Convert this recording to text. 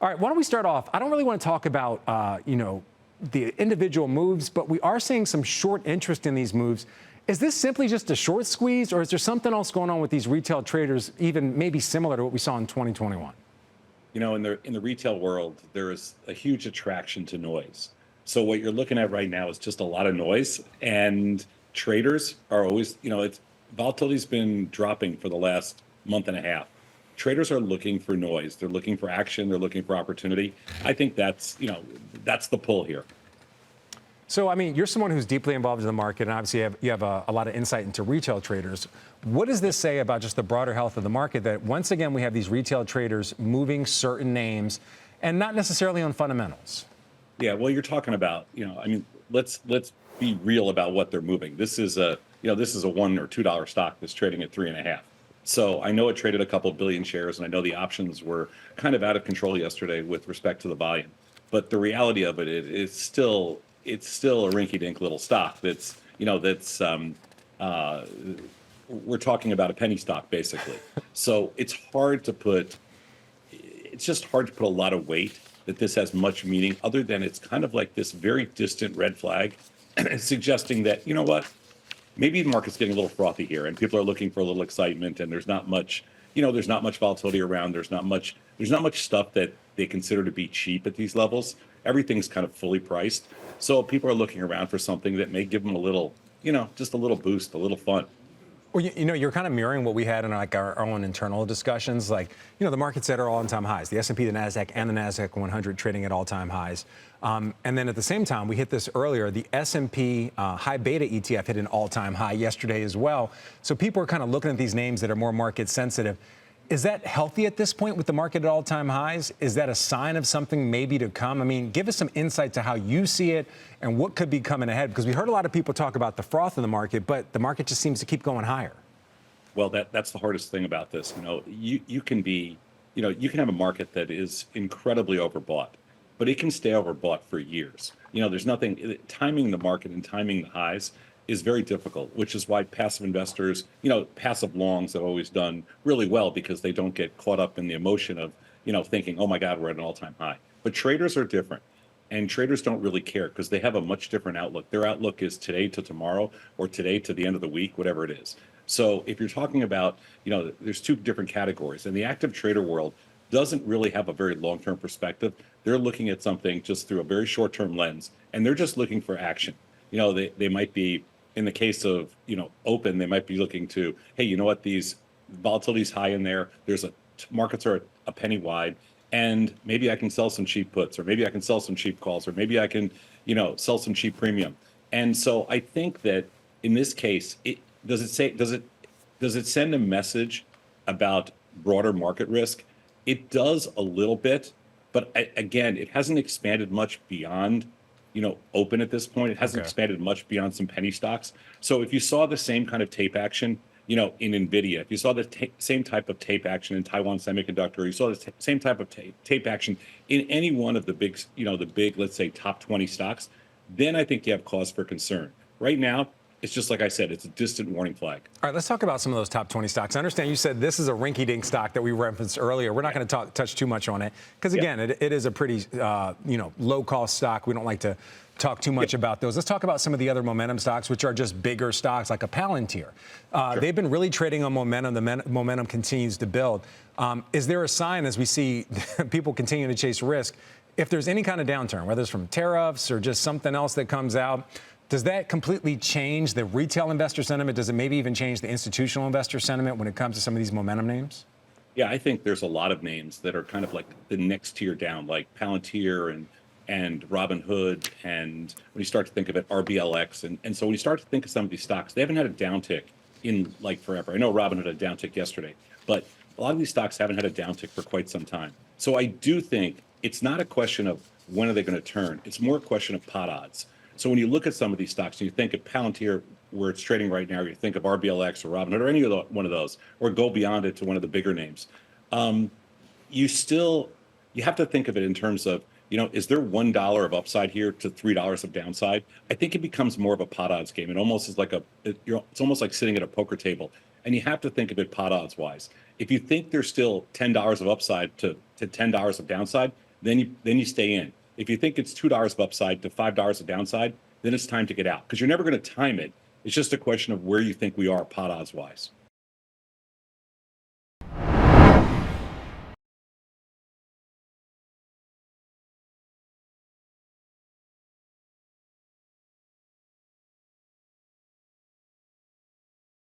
All right, why don't we start off? I don't really want to talk about, the individual moves, but we are seeing some short interest in these moves. Is this simply just a short squeeze, or is there something else going on with these retail traders, even maybe similar to what we saw in 2021? You know, in the retail world, there is a huge attraction to noise. So what you're looking at right now is just a lot of noise, and traders are always, volatility's been dropping for the last month and a half. Traders are looking for noise. They're looking for action. They're looking for opportunity. I think that's the pull here. So, I mean, you're someone who's deeply involved in the market, and obviously you have a lot of insight into retail traders. What does this say about just the broader health of the market, that once again we have these retail traders moving certain names and not necessarily on fundamentals? Yeah, well, you're talking about, let's be real about what they're moving. This is a $1 or $2 stock that's trading at 3.5. So I know it traded a couple billion shares, and I know the options were kind of out of control yesterday with respect to the volume. But the reality of it's still a rinky-dink little stock. We're talking about a penny stock basically. So it's just hard to put a lot of weight that this has much meaning, other than it's kind of like this very distant red flag, suggesting that, you know what, maybe the market's getting a little frothy here, and people are looking for a little excitement, and there's not much volatility around. There's not much stuff that they consider to be cheap at these levels. Everything's kind of fully priced. So people are looking around for something that may give them a little, just a little boost, a little fun. Well, you're kind of mirroring what we had in like our own internal discussions. Like, the markets at all-time highs, the S&P, the NASDAQ, and the NASDAQ 100 trading at all-time highs. And then at the same time, we hit this earlier, the S&P high beta ETF hit an all-time high yesterday as well. So people are kind of looking at these names that are more market sensitive. Is that healthy at this point with the market at all-time highs? Is that a sign of something maybe to come? I mean, give us some insight to how you see it and what could be coming ahead, because we heard a lot of people talk about the froth in the market, but the market just seems to keep going higher. Well, that's the hardest thing about this. You can have a market that is incredibly overbought, but it can stay overbought for years. There's nothing, timing the market and timing the highs is very difficult, which is why passive investors, passive longs have always done really well, because they don't get caught up in the emotion of, thinking, oh my God, we're at an all-time high. But traders are different, and traders don't really care because they have a much different outlook. Their outlook is today to tomorrow, or today to the end of the week, whatever it is. So if you're talking about, there's two different categories, and the active trader world doesn't really have a very long-term perspective. They're looking at something just through a very short-term lens, and they're just looking for action. They might be, in the case of, open, they might be looking to, hey, you know what, these volatility's high in there. Markets are a penny wide, and maybe I can sell some cheap puts, or maybe I can sell some cheap calls, or maybe I can, sell some cheap premium. And so I think that in this case, does it send a message about broader market risk? It does a little bit, but again, it hasn't expanded much beyond open at this point. It hasn't expanded much beyond some penny stocks. So if you saw the same kind of tape action, in NVIDIA, if you saw the same type of tape action in Taiwan Semiconductor, you saw the same type of tape action in any one of the big, let's say, top 20 stocks, then I think you have cause for concern. Right now, it's just like I said, it's a distant warning flag. All right, let's talk about some of those top 20 stocks. I understand you said this is a rinky-dink stock that we referenced earlier. We're not going to touch too much on it because, again, it is a pretty, low-cost stock. We don't like to talk too much about those. Let's talk about some of the other momentum stocks, which are just bigger stocks, like a Palantir. Sure. They've been really trading on momentum. The momentum continues to build. Is there a sign, as we see people continue to chase risk, if there's any kind of downturn, whether it's from tariffs or just something else that comes out, does that completely change the retail investor sentiment? Does it maybe even change the institutional investor sentiment when it comes to some of these momentum names? Yeah, I think there's a lot of names that are kind of like the next tier down, like Palantir and Robinhood, and when you start to think of it, RBLX. And so when you start to think of some of these stocks, they haven't had a downtick in like forever. I know Robinhood had a downtick yesterday, but a lot of these stocks haven't had a downtick for quite some time. So I do think it's not a question of when are they going to turn. It's more a question of pot odds. So when you look at some of these stocks, and you think of Palantir, where it's trading right now, or you think of RBLX or Robinhood or any of one of those, or go beyond it to one of the bigger names, you have to think of it in terms of, is there $1 of upside here to $3 of downside? I think it becomes more of a pot odds game. It almost is like it's almost like sitting at a poker table, and you have to think of it pot odds wise. If you think there's still $10 of upside to $10 of downside, then you stay in. If you think it's $2 of upside to $5 of downside, then it's time to get out, because you're never going to time it. It's just a question of where you think we are pot odds wise.